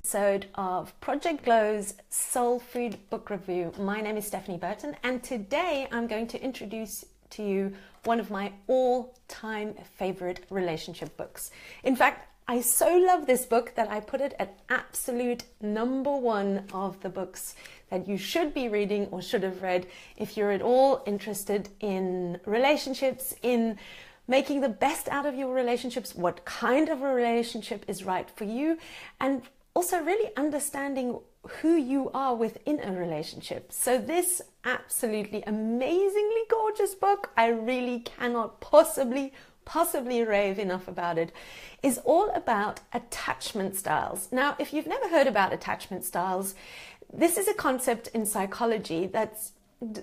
Episode of Project Glow's Soul Food Book Review. My name is Stephanie Burton, and today I'm going to introduce to you one of my all-time favorite relationship books. In fact, I so love this book that I put it at absolute number one of the books that you should be reading or should have read if you're at all interested in relationships, in making the best out of your relationships, what kind of a relationship is right for you, and also really understanding who you are within a relationship. So this absolutely amazingly gorgeous book, I really cannot possibly rave enough about it, is all about attachment styles. Now, if you've never heard about attachment styles, this is a concept in psychology that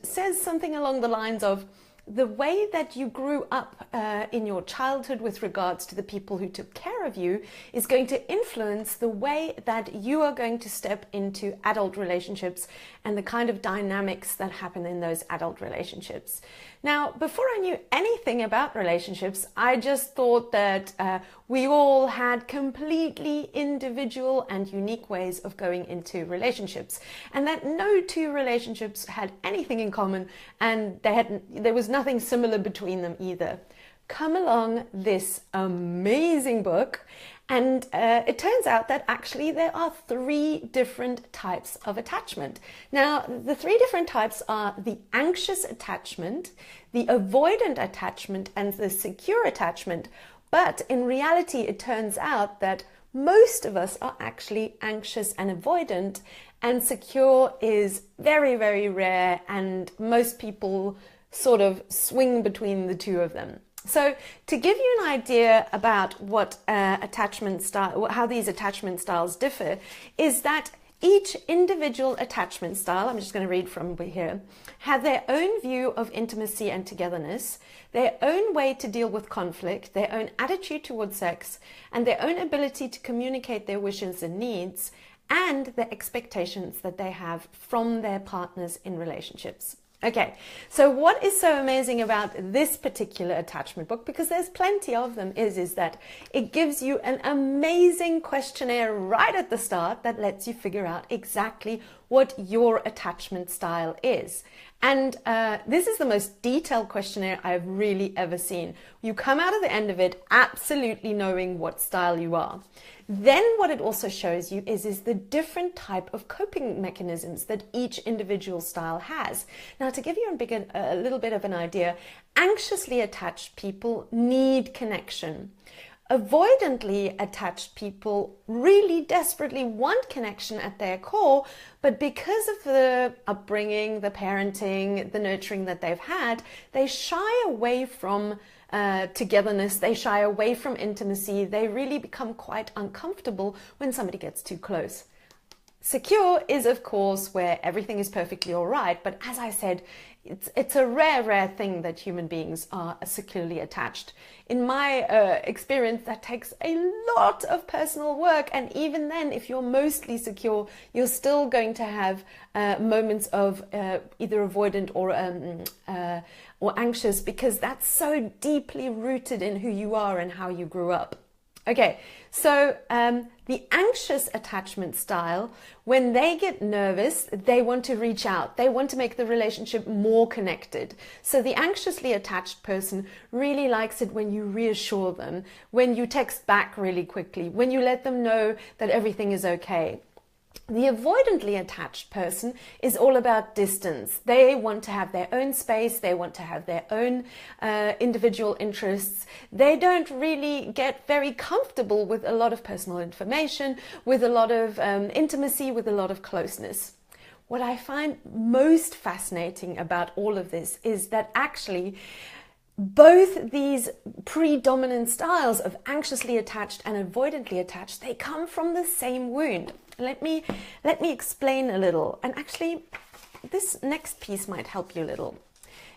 says something along the lines of the way that you grew up in your childhood with regards to the people who took care of you is going to influence the way that you are going to step into adult relationships and the kind of dynamics that happen in those adult relationships. Now, before I knew anything about relationships, I just thought that we all had completely individual and unique ways of going into relationships, and that no two relationships had anything in common, and there was nothing similar between them either. Come along this amazing book, and it turns out that actually there are three different types of attachment. Now, the three different types are the anxious attachment, the avoidant attachment, and the secure attachment. But in reality, it turns out that most of us are actually anxious and avoidant, and secure is very, very rare, and most people sort of swing between the two of them. So to give you an idea about what attachment style, how these attachment styles differ, is that each individual attachment style, I'm just going to read from here, have their own view of intimacy and togetherness, their own way to deal with conflict, their own attitude towards sex, and their own ability to communicate their wishes and needs, and the expectations that they have from their partners in relationships. Okay, so what is so amazing about this particular attachment book, because there's plenty of them, is that it gives you an amazing questionnaire right at the start that lets you figure out exactly what your attachment style is. And this is the most detailed questionnaire I've really ever seen. You come out of the end of it absolutely knowing what style you are. Then what it also shows you is the different type of coping mechanisms that each individual style has. Now, to give you a little bit of an idea, anxiously attached people need connection. Avoidantly attached people really desperately want connection at their core, but because of the upbringing, the parenting, the nurturing that they've had, they shy away from togetherness, they shy away from intimacy, they really become quite uncomfortable when somebody gets too close. Secure is, of course, where everything is perfectly all right, but as I said, it's a rare thing that human beings are securely attached. In my experience, that takes a lot of personal work, and even then, if you're mostly secure, you're still going to have moments of either avoidant or anxious, because that's so deeply rooted in who you are and how you grew up. Okay, so the anxious attachment style, when they get nervous, they want to reach out. They want to make the relationship more connected. So the anxiously attached person really likes it when you reassure them, when you text back really quickly, when you let them know that everything is okay. The avoidantly attached person is all about distance. They want to have their own space. They want to have their own individual interests. They don't really get very comfortable with a lot of personal information, with a lot of intimacy, with a lot of closeness. What I find most fascinating about all of this is that actually both these predominant styles of anxiously attached and avoidantly attached, they come from the same wound. Let me explain a little. And actually, this next piece might help you a little.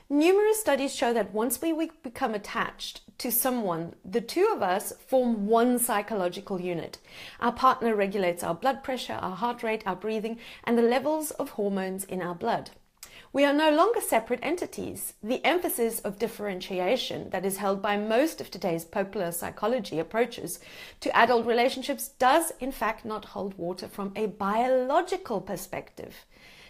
Numerous studies show that once we become attached to someone, the two of us form one psychological unit. Our partner regulates our blood pressure, our heart rate, our breathing, and the levels of hormones in our blood. We are no longer separate entities. The emphasis of differentiation that is held by most of today's popular psychology approaches to adult relationships does in fact not hold water from a biological perspective.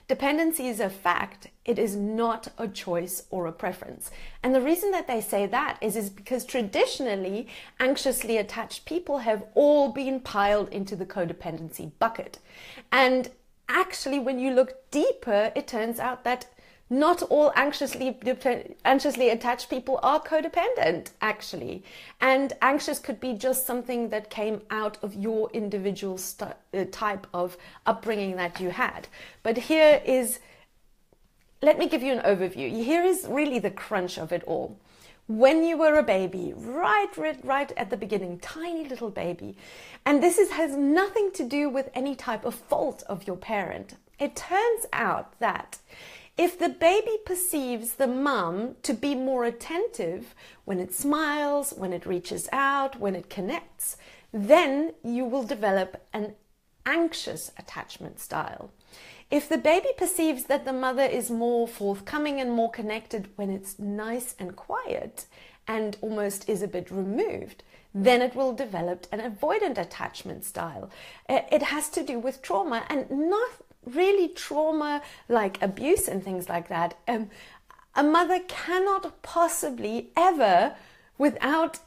Dependency is a fact. It is not a choice or a preference. And the reason that they say that is because traditionally, anxiously attached people have all been piled into the codependency bucket. And actually, when you look deeper, it turns out that not all anxiously attached people are codependent, actually. And anxious could be just something that came out of your individual type of upbringing that you had. But let me give you an overview. Here is really the crunch of it all. When you were a baby, right at the beginning, tiny little baby, and has nothing to do with any type of fault of your parent. It turns out that if the baby perceives the mum to be more attentive when it smiles, when it reaches out, when it connects, then you will develop an anxious attachment style. If the baby perceives that the mother is more forthcoming and more connected when it's nice and quiet and almost is a bit removed, then it will develop an avoidant attachment style. It has to do with trauma, and not really trauma like abuse and things like that. A mother cannot possibly ever, without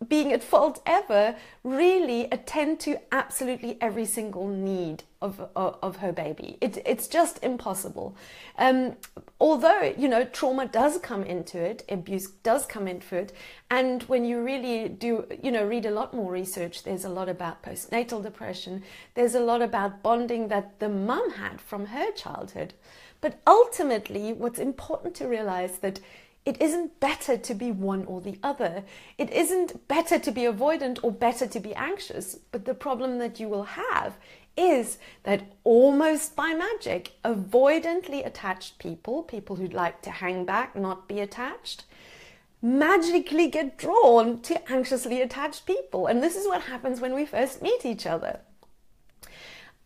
being at fault ever, really attend to absolutely every single need of her baby. It's just impossible. Although, trauma does come into it, abuse does come into it, and when you really do, read a lot more research, there's a lot about postnatal depression, there's a lot about bonding that the mum had from her childhood. But ultimately, what's important to realize that it isn't better to be one or the other. It isn't better to be avoidant or better to be anxious. But the problem that you will have is that almost by magic, avoidantly attached people who like to hang back, not be attached, magically get drawn to anxiously attached people. And this is what happens when we first meet each other.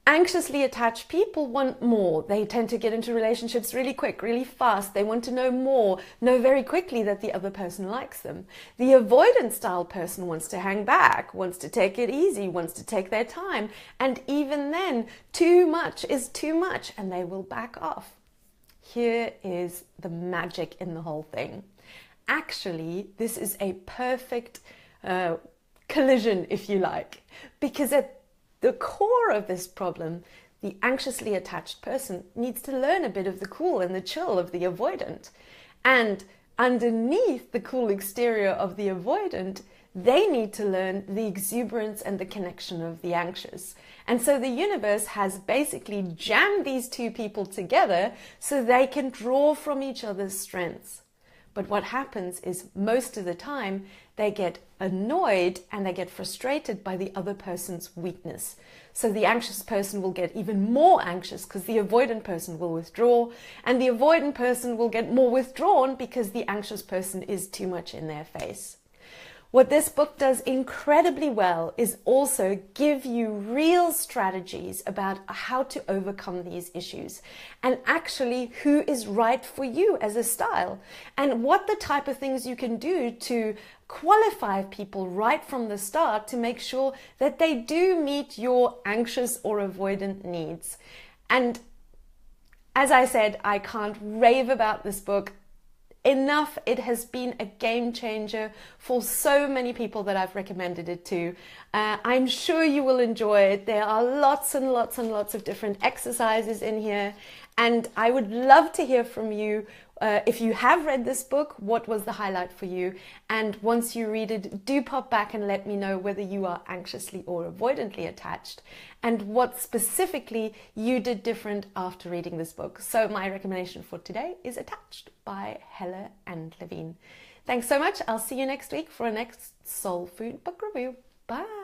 Anxiously attached people want more. They tend to get into relationships really quick, really fast. They want to know more, know very quickly that the other person likes them. The avoidant style person wants to hang back, wants to take it easy, wants to take their time. And even then, too much is too much, and they will back off. Here is the magic in the whole thing. Actually, this is a perfect collision, if you like, because at the core of this problem, the anxiously attached person needs to learn a bit of the cool and the chill of the avoidant. And underneath the cool exterior of the avoidant, they need to learn the exuberance and the connection of the anxious. And so the universe has basically jammed these two people together so they can draw from each other's strengths. But what happens is most of the time they get annoyed and they get frustrated by the other person's weakness. So the anxious person will get even more anxious because the avoidant person will withdraw, and the avoidant person will get more withdrawn because the anxious person is too much in their face. What this book does incredibly well is also give you real strategies about how to overcome these issues, and actually who is right for you as a style, and what the type of things you can do to qualify people right from the start to make sure that they do meet your anxious or avoidant needs. And as I said, I can't rave about this book enough. It has been a game changer for so many people that I've recommended it to. I'm sure you will enjoy it. There are lots and lots and lots of different exercises in here, and I would love to hear from you. If you have read this book, what was the highlight for you? And once you read it, do pop back and let me know whether you are anxiously or avoidantly attached, and what specifically you did different after reading this book. So my recommendation for today is Attached by Helle and Levine. Thanks so much. I'll see you next week for a next Soul Food book review. Bye.